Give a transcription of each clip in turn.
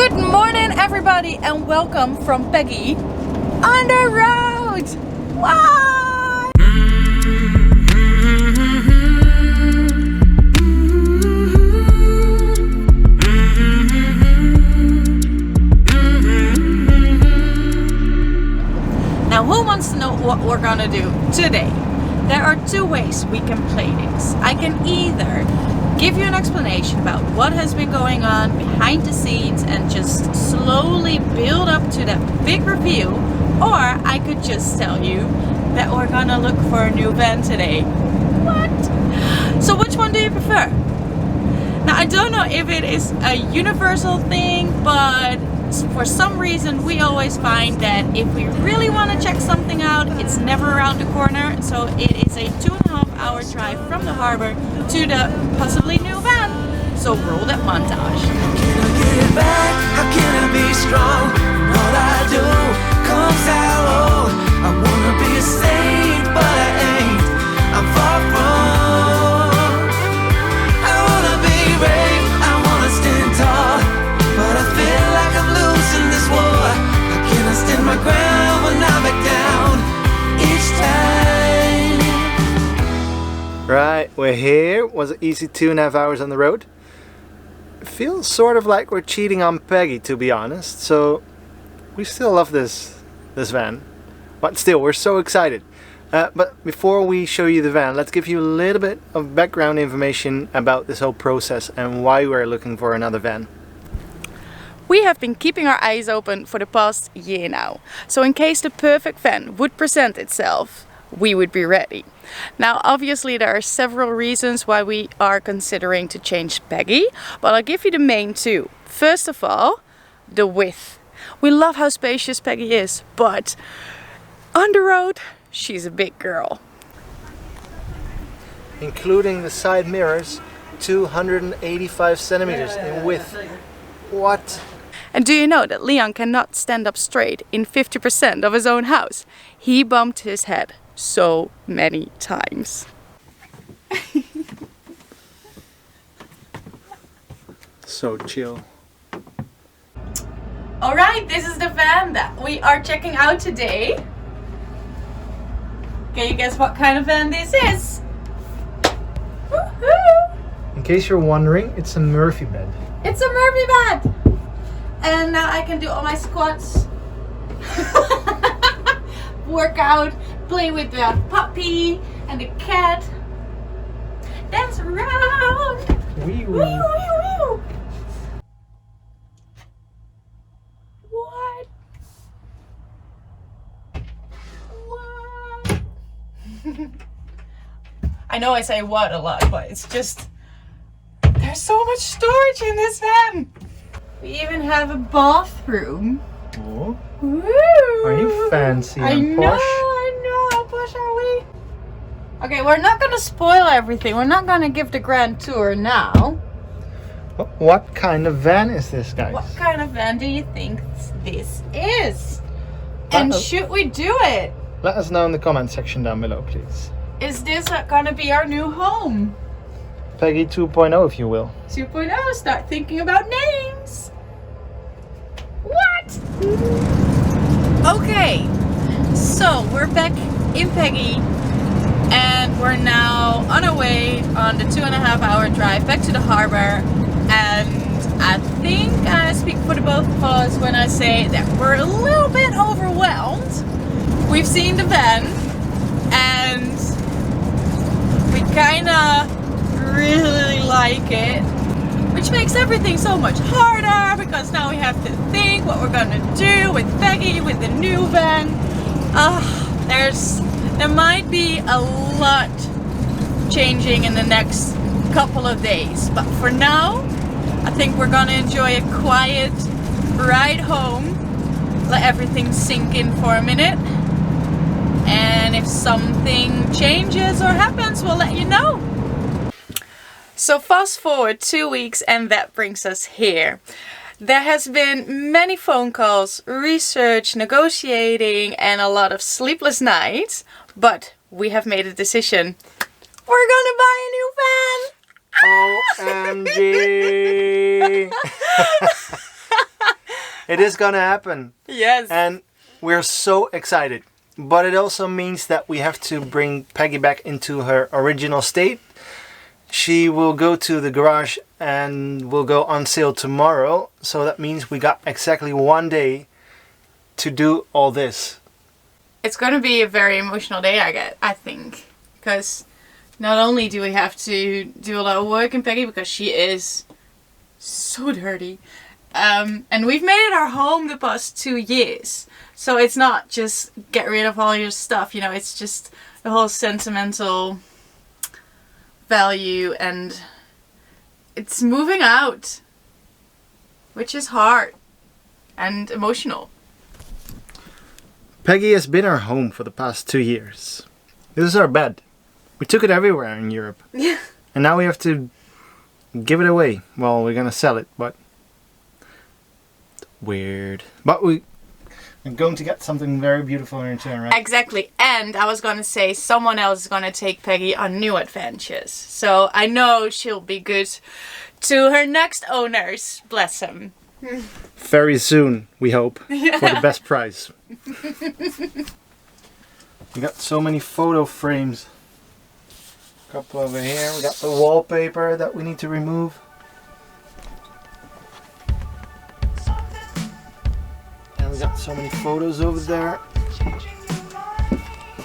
Good morning everybody and welcome from Peggy on the road! What? Now who wants to know what we're gonna do today? There are two ways we can play this. I can either give you an explanation about what has been going on behind the scenes and just slowly build up to that big reveal, or I could just tell you that we're gonna look for a new van today. What? So which one do you prefer? Now I don't know if it is a universal thing, but for some reason we always find that if we really want to check something out, it's never around the corner. So it is a 2.5-hour drive from the harbor to the possibly new van. So roll that montage. How can I get it back? How can I be strong? All I do comes out old. I wanna be a saint, but I ain't. I'm far from. I wanna be brave, I wanna stand tall, but I feel like I'm losing this war. How can I stand my ground when I back down each time? Right, we're here. Was it easy 2.5 hours on the road? It feels sort of like we're cheating on Peggy, to be honest. So we still love this van, but still we're so excited. But before we show you the van, let's give you a little bit of background information about this whole process and why we're looking for another van. We have been keeping our eyes open for the past year now. So in case the perfect van would present itself, we would be ready. Now obviously there are several reasons why we are considering to change Peggy, but I'll give you the main two. First of all, the width. We love how spacious Peggy is, but on the road, she's a big girl. Including the side mirrors, 285 centimeters in width. What? And do you know that Leon cannot stand up straight in 50% of his own house? He bumped his head so many times. So chill. Alright, this is the van that we are checking out today. Can you guess what kind of van this is? Woohoo! In case you're wondering, it's a Murphy bed. It's a Murphy bed! And now I can do all my squats, work out, play with the puppy and the cat, dance around. Wee Woo, wee. woo, woo. What? What? I know I say what a lot, but it's just, there's so much storage in this van. We even have a bathroom. Oh. Woo. Are you fancy and I know, posh? I know. How posh are we? Okay, we're not gonna spoil everything. We're not gonna give the grand tour now. What kind of van is this, guys? What kind of van do you think this is? And Uh-oh. should we do it? Let us know in the comment section down below, please. Is this gonna be our new home? Peggy 2.0, if you will. 2.0, start thinking about names. What? Okay, so we're back in Peggy and we're now on our way on the 2.5-hour drive back to the harbor. And I think I speak for the both of us when I say that we're a little bit overwhelmed. We've seen the van and we kinda really like it, which makes everything so much harder because now we have to think what we're gonna do with Peggy, with the new van. There might be a lot changing in the next couple of days, but for now I think we're gonna enjoy a quiet ride home, let everything sink in for a minute, and if something changes or happens, we'll let you know. So fast forward 2 weeks and that brings us here. There has been many phone calls, research, negotiating and a lot of sleepless nights, but we have made a decision. We're gonna buy a new van! OMG! It is gonna happen. Yes. And we're so excited. But it also means that we have to bring Peggy back into her original state. She will go to the garage and will go on sale tomorrow. So that means we got exactly 1 day to do all this. It's going to be a very emotional day, I think. Because not only do we have to do a lot of work in Peggy, because she is so dirty. And we've made it our home the past 2 years. So it's not just get rid of all your stuff, you know, it's just the whole sentimental value, and it's moving out, which is hard and emotional. Peggy has been our home for the past 2 years. This is our bed. We took it everywhere in Europe. Yeah. And now we have to give it away. Well, we're gonna sell it, but weird. But I'm going to get something very beautiful in return, right? Exactly. And I was going to say someone else is going to take Peggy on new adventures. So I know she'll be good to her next owners. Bless him. Very soon, we hope, for the best price. We got so many photo frames. A couple over here. We got the wallpaper that we need to remove. And we got so many photos over there.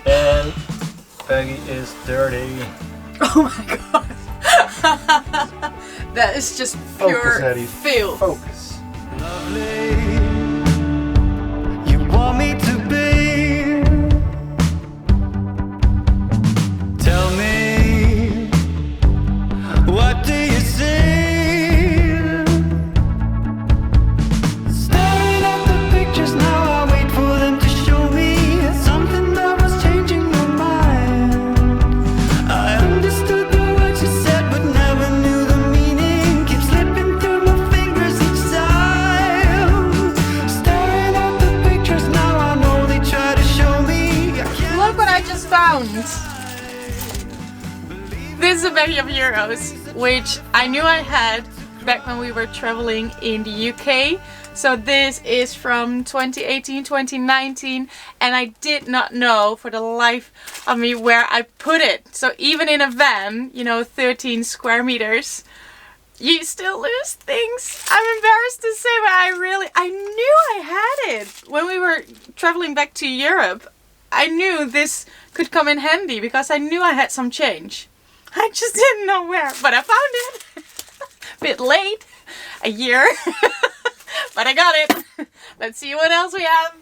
And Peggy is dirty. Oh my god. That is just pure Eddie. filth. Focus. Lovely, you want me to be. Tell me, what do you see? Staring at the pictures now, I wait for them to show me something that was changing my mind. I understood the words you said, but never knew the meaning. Keep slipping through my fingers each time. Staring at the pictures now, I know they try to show me. Look what I just found. This is a bag of euros, which I knew I had back when we were traveling in the UK. So this is from 2018, 2019, and I did not know for the life of me where I put it. So even in a van, you know, 13 square meters, you still lose things. I'm embarrassed to say, but I knew I had it when we were traveling back to Europe. I knew this could come in handy because I knew I had some change. I just didn't know where, but I found it. Bit late, a year, but I got it. Let's see what else we have.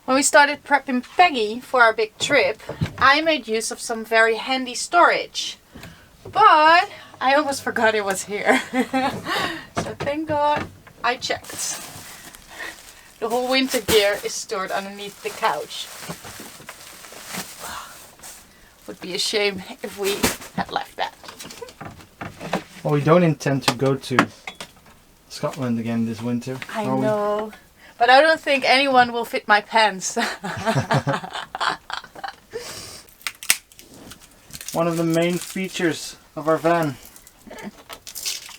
When we started prepping Peggy for our big trip, I made use of some very handy storage, but I almost forgot it was here. So thank God I checked. The whole winter gear is stored underneath the couch. Would be a shame if we had left that. Well, we don't intend to go to Scotland again this winter. I know, but I don't think anyone will fit my pants. One of the main features of our van.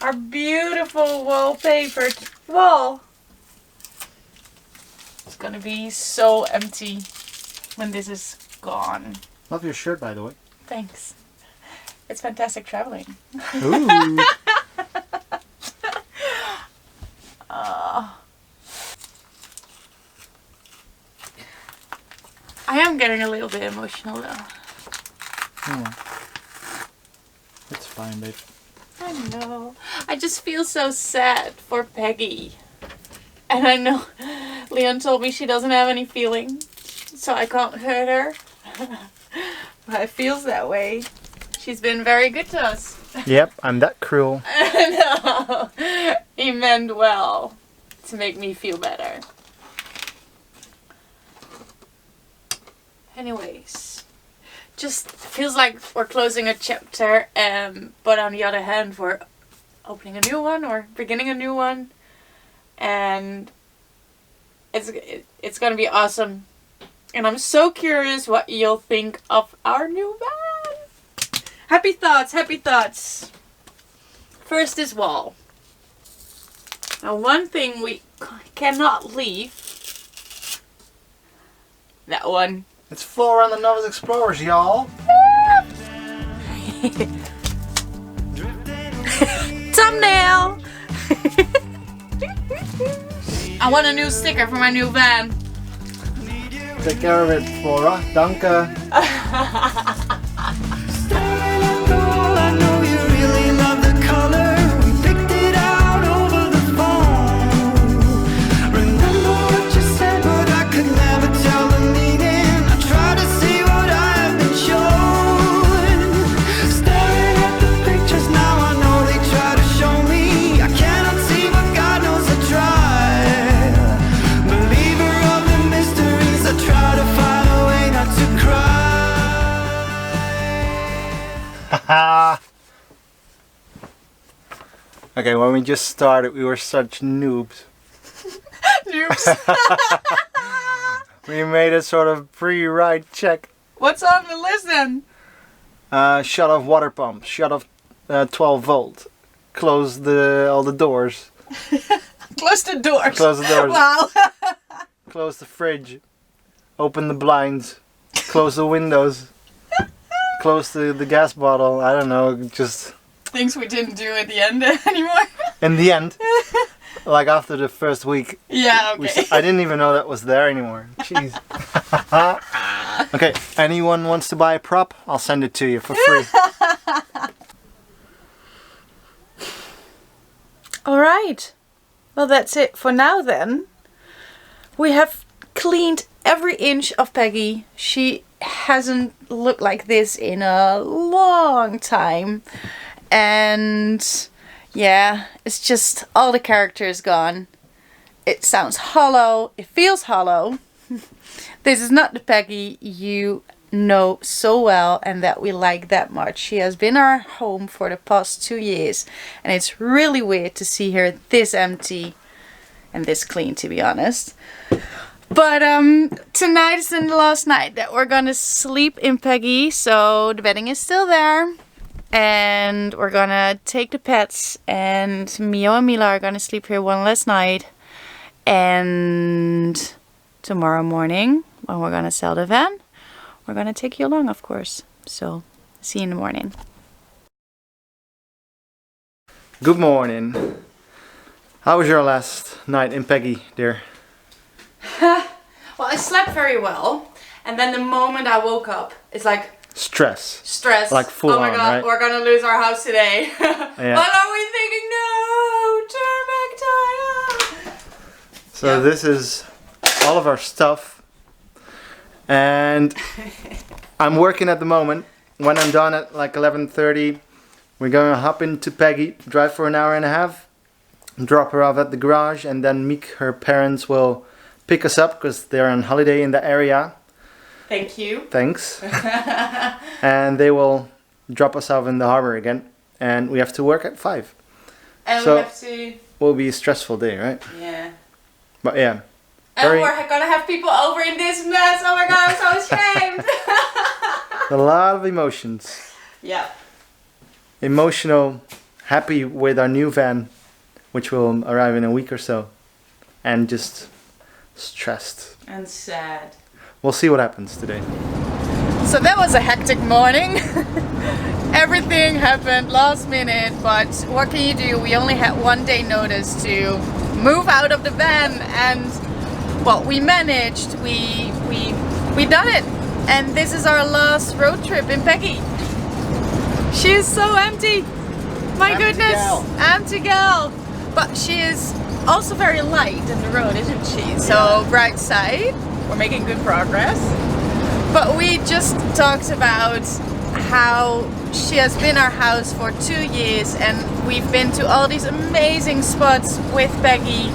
Our beautiful wallpapered wall. It's gonna be so empty when this is gone. Love your shirt, by the way. Thanks. It's fantastic traveling. Ooh. I am getting a little bit emotional though. Oh. It's fine, babe. I know. I just feel so sad for Peggy. And I know Leon told me she doesn't have any feeling, so I can't hurt her. But it feels that way. She's been very good to us. Yep, I'm that cruel. No, he meant well to make me feel better. Anyways, just feels like we're closing a chapter, but on the other hand, we're opening a new one or beginning a new one, and it's gonna be awesome. And I'm so curious what you'll think of our new van. Happy thoughts, happy thoughts. First, this wall. Now, one thing we cannot leave. That one. It's Flora and the Novice Explorers, y'all. Thumbnail! I want a new sticker for my new van. Take care of it, Flora. Danke. I know you really love the color. We picked it out over the phone. Remember what you said, but I could never tell the meaning. I try to see what I have been shown. Staring at the pictures now, I know they try to show me. I cannot see, but God knows I try. Believer of the mysteries, I try to find a way not to cry. Okay, when we just started, we were such noobs. Noobs. We made a sort of pre-ride check. What's on the list then? Shut off water pump. Shut off 12 volt. Close all the doors. Close the doors. Close the doors. Wow. Close the fridge. Open the blinds. Close the windows. Close the gas bottle. I don't know, just... Things we didn't do at the end anymore. In the end, like after the first week, Yeah, okay. I didn't even know that was there anymore. Jeez. Okay, anyone wants to buy a prop? I'll send it to you for free. Alright. Well, that's it for now then. We have cleaned every inch of Peggy. She hasn't looked like this in a long time. And yeah, it's just all the character is gone. It sounds hollow. It feels hollow. This is not the Peggy you know so well and that we like that much. She has been our home for the past 2 years. And it's really weird to see her this empty and this clean, to be honest. But tonight is the last night that we're gonna sleep in Peggy. So the bedding is still there. And we're gonna take the pets, and Mio and Mila are gonna sleep here one last night. And tomorrow morning, when we're gonna sell the van, we're gonna take you along, of course. So, see you in the morning. Good morning. How was your last night in Peggy, dear? Well, I slept very well. And then the moment I woke up, it's like... Stress. Like full oh my on, god, right? we're gonna lose our house today. Yeah. What are we thinking? No, turn back time. So Yeah. this is all of our stuff. And I'm working at the moment. When I'm done at like 11:30, we're going to hop into Peggy, drive for an hour and a half, drop her off at the garage, and then Miek, her parents, will pick us up because they're on holiday in the area. Thank you. Thanks. And they will drop us off in the harbor again. And we have to work at 5. And So- we have to... Will be a stressful day, right? Yeah. But yeah. And Very- we're gonna have people over in this mess. Oh my god, I'm so ashamed. A lot of emotions. Yeah. Emotional, happy with our new van, which will arrive in a week or so. And just stressed. And sad. We'll see what happens today. So that was a hectic morning. Everything happened last minute, but what can you do? We only had 1 day notice to move out of the van, and well, we managed. We done it, and this is our last road trip in Peggy. She is so empty. My Empty goodness, gal. empty gal. But she is also very light in the road, isn't she? So bright side. We're making good progress. But we just talked about how she has been our house for 2 years, and we've been to all these amazing spots with Peggy,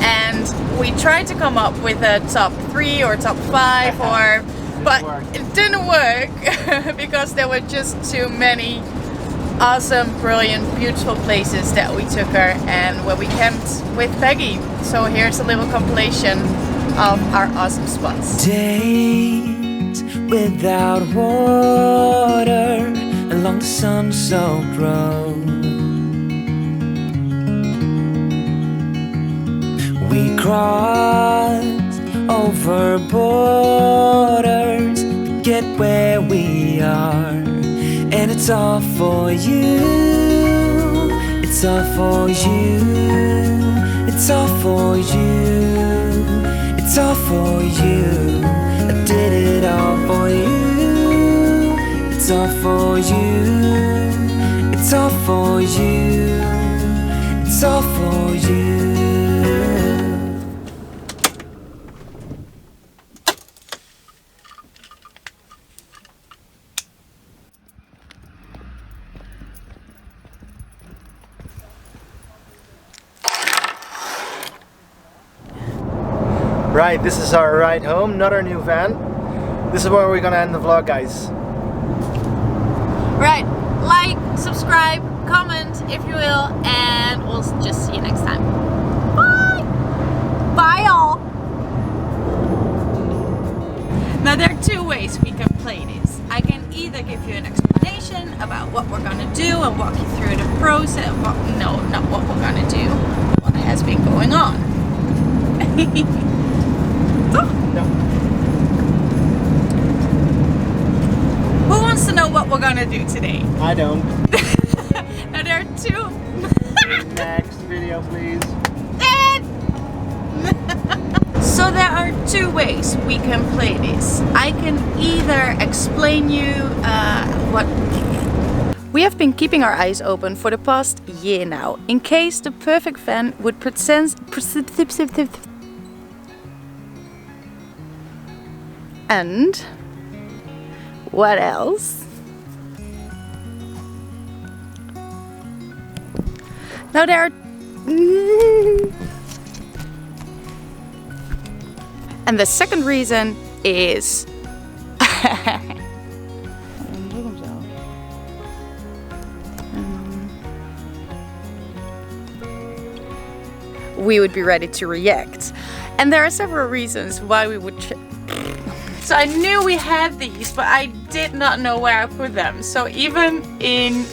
and we tried to come up with a top 3 or top 5 but it didn't work because there were just too many awesome, brilliant, beautiful places that we took her and where we camped with Peggy. So here's a little compilation of our awesome spots. Days without water along the sun-soaked road. crossed over borders to get where we are. And it's all for you. It's all for you. It's all for you. It's all for you. I did it all for you. It's all for you. It's all for you. It's all for you. Right, this is our ride home, not our new van. This is where we're gonna end the vlog, guys. Right, like, subscribe, comment if you will, and we'll just see you next time. Bye! Bye all! Now there are two ways we can play this. I can either give you an explanation about what we're gonna do and walk you through the process. No, not what we're gonna do. What has been going on. No. Who wants to know what we're gonna do today? I don't. Now there are two. Next video, please. So there are two ways we can play this. I can either explain you what... We have been keeping our eyes open for the past year now, in case the perfect van would present... And what else? Now there are... And the second reason is... we would be ready to react. And there are several reasons why we would... So I knew we had these, but I did not know where I put them. So even in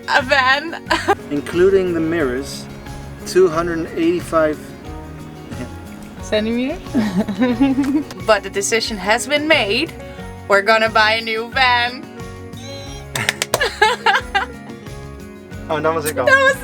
a van... Including the mirrors, 285 centimeters. But the decision has been made. We're gonna buy a new van. Oh, dat was ik al. Dat was...